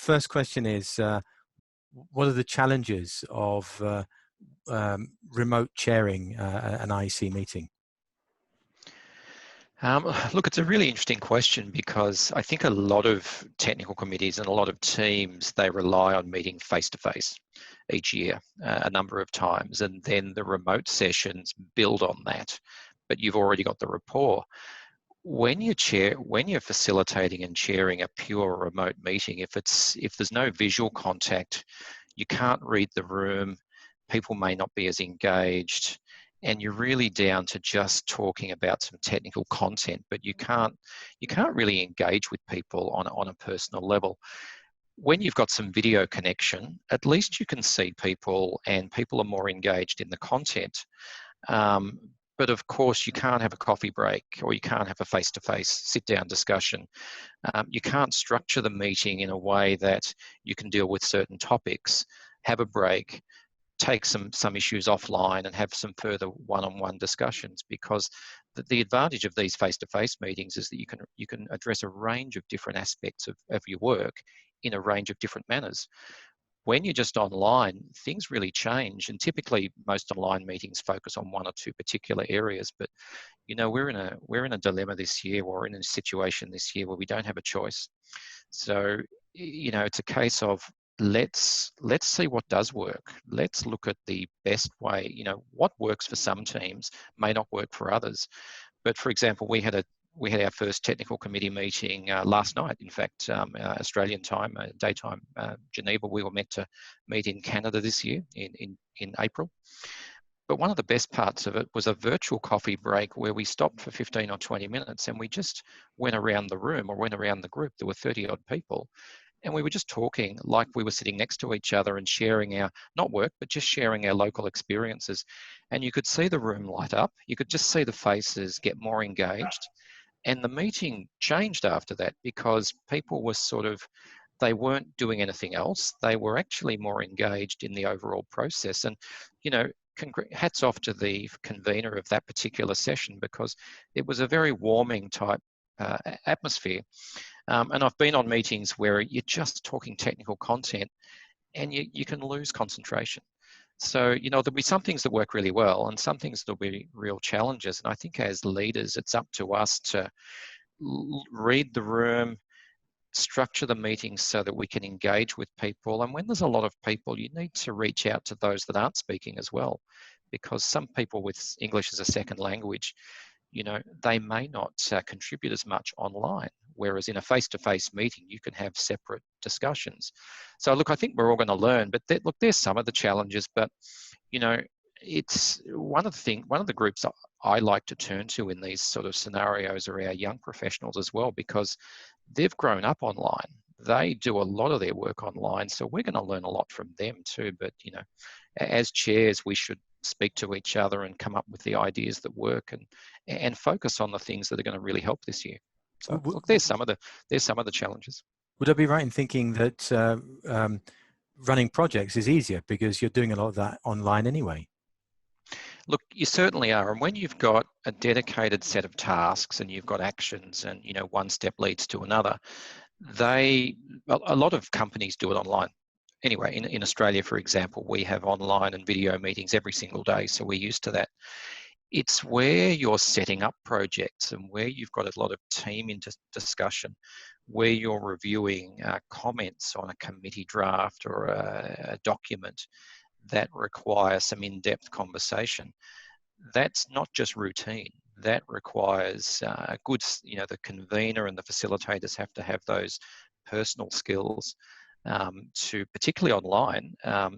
first question is, what are the challenges of remote chairing an IEC meeting? Look, it's a really interesting question, because I think a lot of technical committees and a lot of teams, they rely on meeting face-to-face each year a number of times, and then the remote sessions build on that, but you've already got the rapport. When you're facilitating and chairing a pure remote meeting, if there's no visual contact, you can't read the room, people may not be as engaged, and you're really down to just talking about some technical content, but you can't really engage with people on a personal level. When you've got some video connection, at least you can see people, and people are more engaged in the content. But of course, you can't have a coffee break, or you can't have a face-to-face sit-down discussion. You can't structure the meeting in a way that you can deal with certain topics, have a break, take some issues offline, and have some further one-on-one discussions, because the advantage of these face-to-face meetings is that you can address a range of different aspects of your work in a range of different manners. When you're just online, things really change, and typically most online meetings focus on one or two particular areas. But we're in a dilemma this year, or we're in a situation this year where we don't have a choice. So it's a case of let's see what does work. Let's look at the best way. What works for some teams may not work for others. But for example, we had our first technical committee meeting last night. In fact, Australian time, daytime, Geneva. We were meant to meet in Canada this year in April. But one of the best parts of it was a virtual coffee break where we stopped for 15 or 20 minutes, and we just went around the room, or went around the group. There were 30 odd people. And we were just talking like we were sitting next to each other, and sharing our, not work, but just sharing our local experiences. And you could see the room light up. You could just see the faces get more engaged. And the meeting changed after that, because people were they weren't doing anything else. They were actually more engaged in the overall process. And, hats off to the convener of that particular session, because it was a very warming type atmosphere. And I've been on meetings where you're just talking technical content, and you can lose concentration. So, there'll be some things that work really well, and some things that'll be real challenges. And I think as leaders, it's up to us to read the room, structure the meetings so that we can engage with people. And when there's a lot of people, you need to reach out to those that aren't speaking as well, because some people with English as a second language, they may not contribute as much online, whereas in a face-to-face meeting, you can have separate discussions. So look, I think we're all going to learn, but there's some of the challenges, but it's one of the groups I like to turn to in these sort of scenarios are our young professionals as well, because they've grown up online. They do a lot of their work online, so we're going to learn a lot from them too. But as chairs, we should speak to each other and come up with the ideas that work, and focus on the things that are going to really help this year. So look, there's some of the challenges. Would I be right in thinking that running projects is easier because you're doing a lot of that online anyway? Look, you certainly are. And when you've got a dedicated set of tasks, and you've got actions, and one step leads to another, a lot of companies do it online. Anyway, in Australia, for example, we have online and video meetings every single day, so we're used to that. It's where you're setting up projects, and where you've got a lot of team discussion, where you're reviewing comments on a committee draft or a document that require some in-depth conversation. That's not just routine. That requires the convener and the facilitators have to have those personal skills to, particularly online,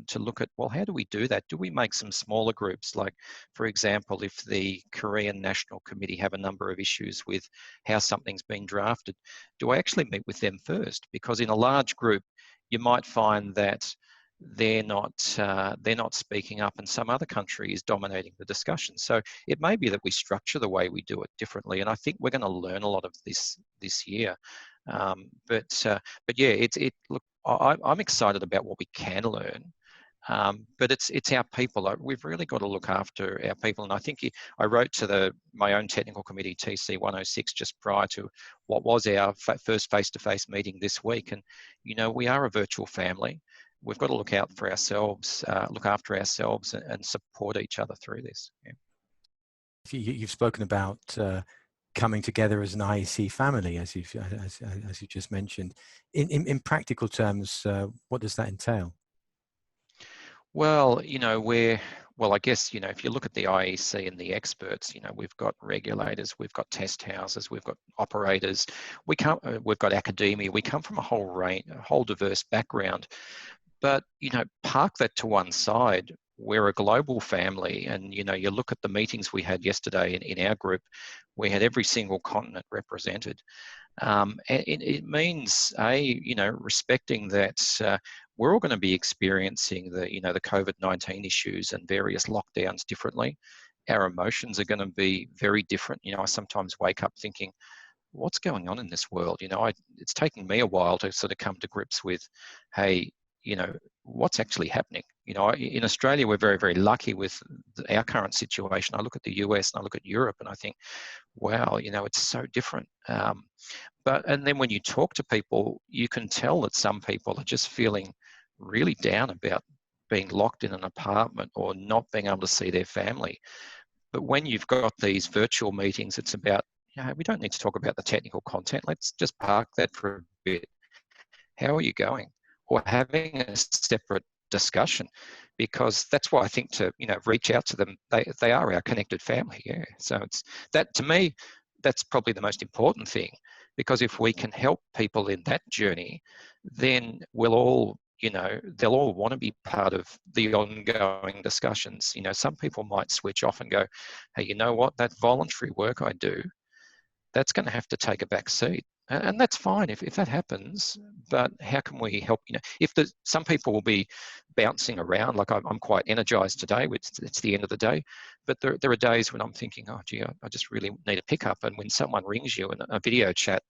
to look at, well, how do we do that? Do we make some smaller groups? Like, for example, if the Korean National Committee have a number of issues with how something's been drafted, do I actually meet with them first? Because in a large group, you might find that they're not speaking up, and some other country is dominating the discussion. So it may be that we structure the way we do it differently, and I think we're going to learn a lot of this year. But yeah, look, I'm excited about what we can learn. But it's our people. We've really got to look after our people. And I think I wrote to my own technical committee, TC 106, just prior to what was our first face-to-face meeting this week. And, you know, we are a virtual family. We've got to look out for ourselves, look after ourselves and support each other through this. Yeah. You've spoken about coming together as an IEC family, as you just mentioned. In practical terms, what does that entail? Well, you know, I guess, you know, if you look at the IEC and the experts, you know, we've got regulators, we've got test houses, we've got operators, we've got academia, we come from a whole range, a whole diverse background. But, you know, park that to one side. We're a global family, and, you know, you look at the meetings we had yesterday in our group, we had every single continent represented. And it means, you know, respecting that we're all going to be experiencing the COVID-19 issues and various lockdowns differently. Our emotions are going to be very different. You know, I sometimes wake up thinking, what's going on in this world? You know, it's taken me a while to sort of come to grips with, hey, you know, what's actually happening? You know, in Australia, we're very, very lucky with our current situation. I look at the US and I look at Europe and I think, wow, you know, it's so different. And then when you talk to people, you can tell that some people are just feeling really down about being locked in an apartment or not being able to see their family. But when you've got these virtual meetings, it's about, you know, we don't need to talk about the technical content. Let's just park that for a bit. How are you going? Or having a separate discussion, because that's why I think to, you know, reach out to them. They are our connected family. Yeah. So it's that, to me, that's probably the most important thing, because if we can help people in that journey, then we'll all, you know, they'll all want to be part of the ongoing discussions. You know, some people might switch off and go, hey, you know what, that voluntary work I do, that's going to have to take a back seat. And that's fine if that happens, but how can we help? You know, if some people will be bouncing around, like I'm quite energized today, it's the end of the day, but there are days when I'm thinking, oh gee, I just really need a pickup. And when someone rings you in a video chat,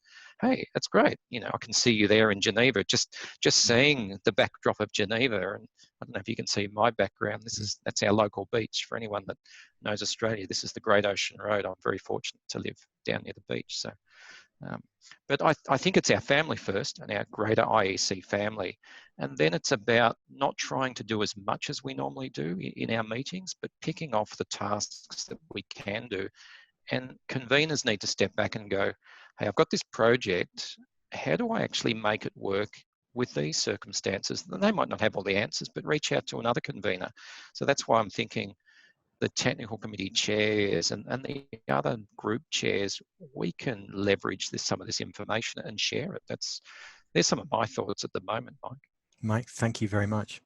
hey, that's great. You know, I can see you there in Geneva, just seeing the backdrop of Geneva. And I don't know if you can see my background. That's our local beach. For anyone that knows Australia, this is the Great Ocean Road. I'm very fortunate to live down near the beach. So, but I think it's our family first and our greater IEC family. And then it's about not trying to do as much as we normally do in our meetings, but picking off the tasks that we can do. And conveners need to step back and go, hey, I've got this project. How do I actually make it work with these circumstances? And they might not have all the answers, but reach out to another convener. So that's why I'm thinking the technical committee chairs and the other group chairs, we can leverage some of this information and share it. There's some of my thoughts at the moment, Mike. Mike, thank you very much.